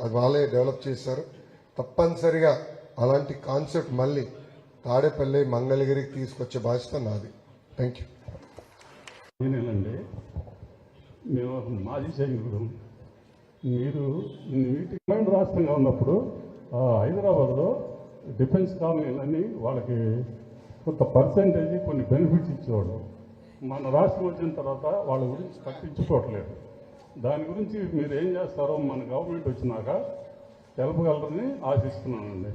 అది వాళ్ళే డెవలప్ చేశారు. తప్పనిసరిగా అలాంటి కాన్సెప్ట్ మళ్ళీ తాడేపల్లి మంగళగిరికి తీసుకొచ్చే బాధ్యత నాది. Thank you. నేనేనండి, మేము మాజీ సైనికుడు. మీరు వీటి రాష్ట్రంగా ఉన్నప్పుడు హైదరాబాద్లో డిఫెన్స్ కాలనీలని వాళ్ళకి కొంత పర్సెంటేజ్ కొన్ని బెనిఫిట్స్ ఇచ్చేవాడు. మన రాష్ట్రం వచ్చిన తర్వాత వాళ్ళ గురించి పట్టించుకోవట్లేదు. దాని గురించి మీరు ఏం చేస్తారో మన గవర్నమెంట్ వచ్చినాక తెలపగలరని ఆశిస్తున్నానండి.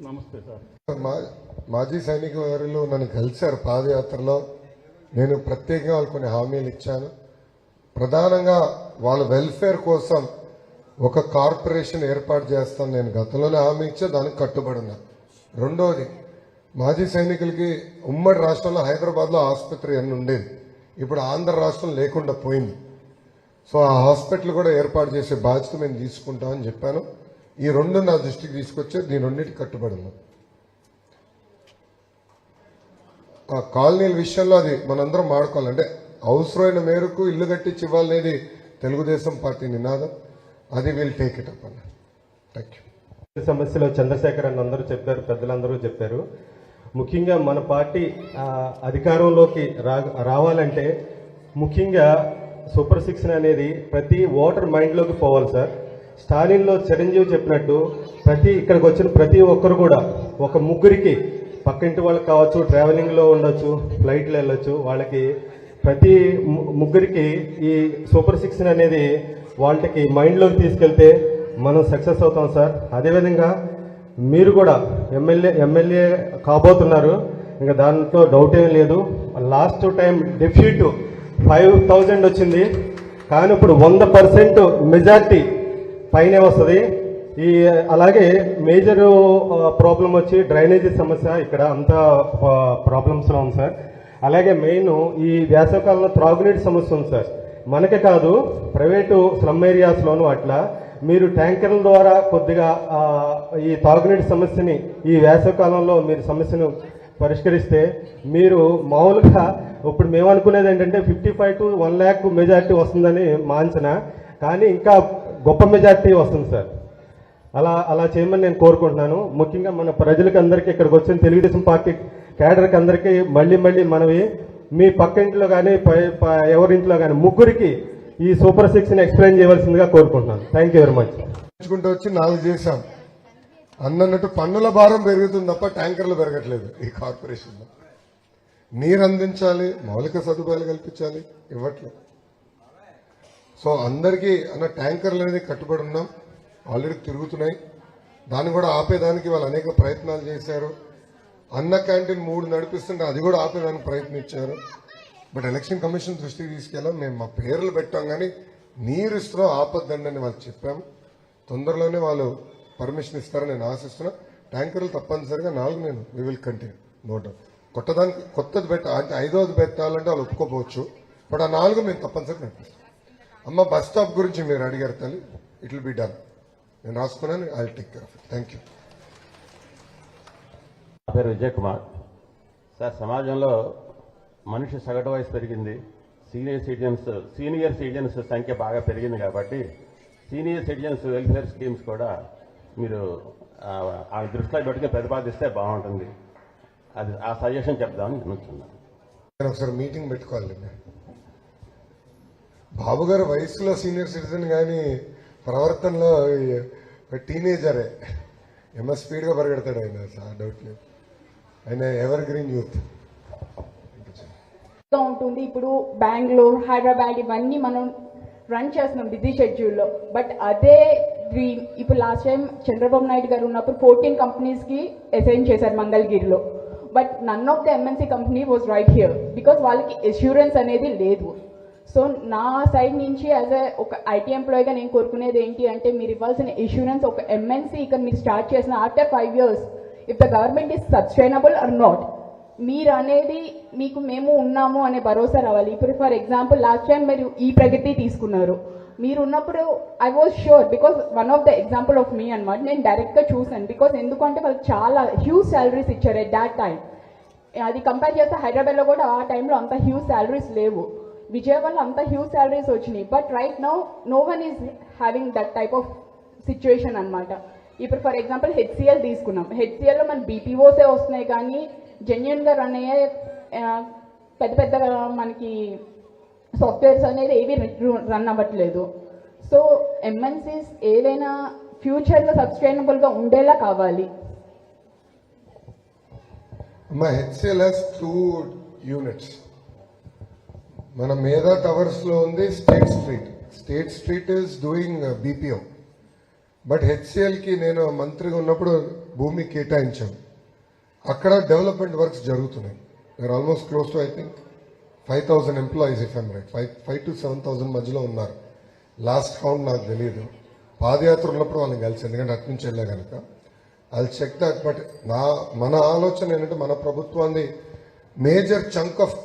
నమస్తే సార్. మాజీ సైనికుల వారిలో నన్ను కలిశారు పాదయాత్రలో. నేను ప్రత్యేకంగా వాళ్ళు కొన్ని హామీలు ఇచ్చాను. ప్రధానంగా వాళ్ళ వెల్ఫేర్ కోసం ఒక కార్పొరేషన్ ఏర్పాటు చేస్తాను నేను గతంలోనే హామీ ఇచ్చా, దానికి కట్టుబడి ఉన్నా. రెండోది, మాజీ సైనికులకి ఉమ్మడి రాష్ట్రంలో హైదరాబాద్లో ఆసుపత్రి అన్ని ఉండేది, ఇప్పుడు ఆంధ్ర రాష్ట్రం లేకుండా పోయింది. సో ఆ హాస్పిటల్ కూడా ఏర్పాటు చేసే బాధ్యత మేము తీసుకుంటామని చెప్పాను. ఈ రెండు నా దృష్టికి తీసుకొచ్చే దీని రెండింటికి కట్టుబడి ఉన్నాం. ఆ కాలనీల విషయంలో అది మనందరం మాడుకోవాలి. అంటే అవసరమైన మేరకు ఇల్లు కట్టించి ఇవ్వాలనేది తెలుగుదేశం పార్టీ నినాదం. అది విల్ టేక్ ఇట్ అప్ అన్న. Thank you. సమస్యలో చంద్రశేఖర్ అని అందరూ చెప్పారు, పెద్దలందరూ చెప్పారు. ముఖ్యంగా మన పార్టీ అధికారంలోకి రావాలంటే ముఖ్యంగా సూపర్ 6 అనేది ప్రతి ఓటర్ మైండ్లోకి పోవాలి సార్. స్టాలిన్లో చిరంజీవి చెప్పినట్టు ఇక్కడికి వచ్చిన ప్రతి ఒక్కరు కూడా ఒక ముగ్గురికి, పక్కింటి వాళ్ళకి కావచ్చు, ట్రావెలింగ్లో ఉండొచ్చు, ఫ్లైట్లో వెళ్ళొచ్చు, వాళ్ళకి ప్రతి ముగ్గురికి ఈ సూపర్ 6 అనేది వాళ్ళకి మైండ్లోకి తీసుకెళ్తే మనం సక్సెస్ అవుతాం సార్. అదేవిధంగా మీరు కూడా ఎమ్మెల్యే కాబోతున్నారు, ఇంకా దాంట్లో డౌట్ ఏం లేదు. లాస్ట్ టైం డెఫిసిట్ 5000 వచ్చింది, కానీ ఇప్పుడు 100% మెజార్టీ పైనే వస్తుంది. అలాగే మేజర్ ప్రాబ్లం వచ్చి డ్రైనేజీ సమస్య ఇక్కడ అంతా ప్రాబ్లమ్స్లో ఉంది సార్. అలాగే మెయిన్ ఈ వేసవికాలంలో త్రాగునీటి సమస్య ఉంది సార్. మనకే కాదు, ప్రైవేటు స్లమ్ ఏరియాస్లోనూ అట్లా మీరు ట్యాంకర్ల ద్వారా కొద్దిగా ఈ తాగునీటి సమస్యని ఈ వేసవికాలంలో మీరు సమస్యను పరిష్కరిస్తే మీరు మామూలుగా ఇప్పుడు మేము అనుకునేది ఏంటంటే 55 to 1 lakh మెజార్టీ వస్తుందని మా అంచనా, కానీ ఇంకా గొప్ప మెజార్టీ వస్తుంది సార్. అలా చేయమని నేను కోరుకుంటున్నాను. ముఖ్యంగా మన ప్రజలకి అందరికీ, ఇక్కడికి వచ్చిన తెలుగుదేశం పార్టీ క్యాడర్కి అందరికీ మళ్ళీ మనవి, మీ పక్క ఇంట్లో కానీ ఎవరింట్లో కానీ ముగ్గురికి ఈ సూపర్ 6 ఎక్స్ప్లెయిన్ చేయవలసిందిగా కోరుకుంటున్నాను. Thank you very much. వచ్చి 4 చేశాం అన్నట్టు పన్నుల భారం పెరుగుతుంది తప్ప ట్యాంకర్లు పెరగట్లేదు. ఈ కార్పొరేషన్లో నీరు అందించాలి, మౌలిక సదుపాయాలు కల్పించాలి, ఇవ్వట్లేదు. సో అందరికీ అన్న ట్యాంకర్లు అనేది కట్టుబడి ఉన్నాం, ఆల్రెడీ తిరుగుతున్నాయి. దాన్ని కూడా ఆపేదానికి వాళ్ళు అనేక ప్రయత్నాలు చేశారు. అన్న క్యాంటీన్ 3 నడిపిస్తుంటే అది కూడా ఆపేదానికి ప్రయత్నించారు. బట్ ఎలక్షన్ కమిషన్ దృష్టికి తీసుకెళ్ళాం. మేము మా పేర్లు పెట్టాం, కానీ నీరు ఇస్తున్నాం, ఆపద్దండి అని వాళ్ళు చెప్పాము. తొందరలోనే వాళ్ళు పర్మిషన్ ఇస్తారని నేను ఆశిస్తున్నా. ట్యాంకర్లు తప్పనిసరిగా 4 నేను వి విల్ కంటిన్యూ. నోట్ కొత్తది అంటే 5వది పెట్టాలంటే వాళ్ళు ఒప్పుకోపోవచ్చు, బట్ ఆ 4 మేము తప్పనిసరిగా నడిపిస్తాం. అమ్మ బస్ స్టాప్ గురించి మీరు అడిగారు తల్లి, ఇట్ విల్ బి డన్. నేను రాసుకున్నాను, I will take care of it. Thank you. నా పేరు విజయ్ కుమార్ సార్. సమాజంలో మనిషి సగటు వయసు పెరిగింది, సీనియర్ సిటిజన్స్ సంఖ్య బాగా పెరిగింది కాబట్టి సీనియర్ సిటిజన్స్ వెల్ఫేర్ స్కీమ్స్ కూడా మీరు ఆ దృష్టిలో పెట్టుకుని ప్రతిపాదిస్తే బాగుంటుంది. అది ఆ సజెషన్ చెప్దామని అనుకుంటున్నాను. నేను ఒకసారి మీటింగ్ పెట్టుకోవాలి. బాబు గారు వయసులో సీనియర్ సిటిజన్, కానీ ప్రవర్తనలో టీనేజరే. స్పీడ్గా పరిగెడతాడు ఆయన, డౌట్ లేదు. ఆయన ఎవర్ గ్రీన్ యూత్ ఉంటుంది. ఇప్పుడు బెంగళూరు, హైదరాబాద్ ఇవన్నీ మనం రన్ చేస్తున్నాం బిజీ షెడ్యూల్లో. బట్ అదే డ్రీమ్ ఇప్పుడు లాస్ట్ టైం చంద్రబాబు నాయుడు గారు ఉన్నప్పుడు 14 కంపెనీస్కి అసైన్ చేశారు మంగళగిరిలో. But none of the MNC company was right here because వాళ్ళకి అష్యూరెన్స్ అనేది లేదు. సో నా సైడ్ నుంచి యాజ్ ఒక ఐటీ ఎంప్లాయీగా నేను కోరుకునేది ఏంటి అంటే, మీరు ఇవ్వాల్సిన ఇన్సూరెన్స్ ఒక ఎంఎన్సీ ఇక్కడ మీరు స్టార్ట్ చేసిన after 5 years if the government is sustainable or not, మీరు అనేది మీకు మేము ఉన్నాము అనే భరోసా రావాలి. ఇప్పుడు ఫర్ ఎగ్జాంపుల్ లాస్ట్ టైం మీరు ఈ ప్రగతి తీసుకున్నారు, మీరు ఉన్నప్పుడు I was sure because one of the example of మీ అనమాట. నేను డైరెక్ట్గా చూసాను. బికాస్ ఎందుకంటే వాళ్ళు చాలా హ్యూజ్ శాలరీస్ ఇచ్చారు ఎట్ దాట్ టైం. అది కంపేర్ చేస్తే హైదరాబాద్లో కూడా ఆ టైంలో అంత హ్యూజ్ శాలరీస్ లేవు. విజయవాడలో అంత హ్యూజ్ శాలరీస్ వచ్చినాయి, but right now no one is having that type of situation అనమాట. ఇప్పుడు ఫర్ ఎగ్జాంపుల్ హెచ్సిఎల్ తీసుకున్నాం, హెచ్సిఎల్లో మన బీపీఓసే వస్తున్నాయి కానీ జెన్యున్గా రన్ అయ్యే పెద్ద పెద్దగా మనకి సాఫ్ట్వేర్స్ అనేది ఏవి రన్ అవ్వట్లేదు. సో ఎంఎన్సీస్ ఏదైనా ఫ్యూచర్లో సస్టైనబుల్గా ఉండేలా కావాలి. మా హెచ్సిఎల్ హెస్ 2 యూనిట్స్. మన మేధా టవర్స్ లో ఉంది state street. State street is doing BPO, but HCL కి నేను మంత్రిగా ఉన్నప్పుడు భూమి కేటాయించాం. అక్కడ డెవలప్మెంట్ వర్క్స్ జరుగుతున్నాయి. There almost close to I think 5,000 employees, if I'm right, 5 to 7,000 మధ్యలో ఉన్నారు. లాస్ట్ కౌంట్ నాకు తెలియదు, పాదయాత్ర ఉన్నప్పుడు వాళ్ళని కలిసి, ఎందుకంటే అటు నుంచి వెళ్ళా కనుక ఐల్ చెక్ దట్. బట్ మన ఆలోచన ఏంటంటే మన ప్రభుత్వాన్ని మేజర్ చంక్ ఆఫ్